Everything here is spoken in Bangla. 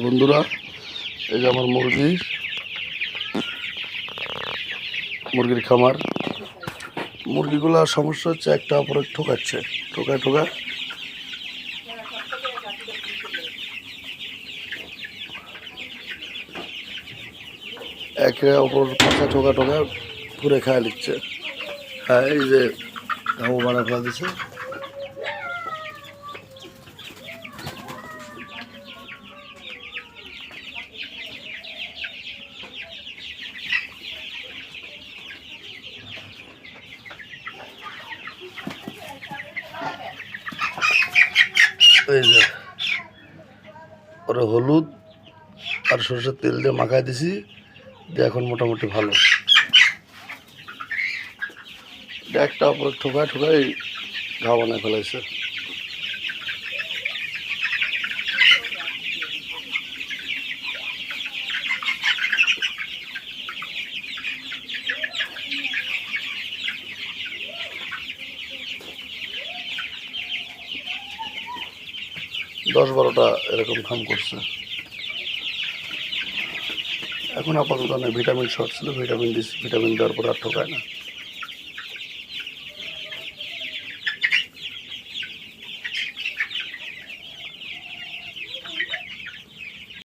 বন্ধুরা, এই যে আমার মুরগির খামার। মুরগিগুলোর সমস্যা হচ্ছে একটা অপরে ঠোকাচ্ছে, ঠোকায় একে অপর পাশে ঠোকা পুরে খায় নিচ্ছে। হ্যাঁ, এই যে ঘামো বাড়া ফেলা দিচ্ছে। এই যে ওরা হলুদ আর সরষের তেল দিয়ে মাখায় দিছি, দিয়ে এখন মোটামুটি ভালো। একটা অপর ঠোকায় ঘা বানায় ফেলাইছে। দশ 12টা এরকম খাম করছে। এখন আপাতত ভিটামিন শর্ট ছিল, ভিটামিন দিচ্ছি, ভিটামিন দেওয়ার পর আর ঠোকায় না।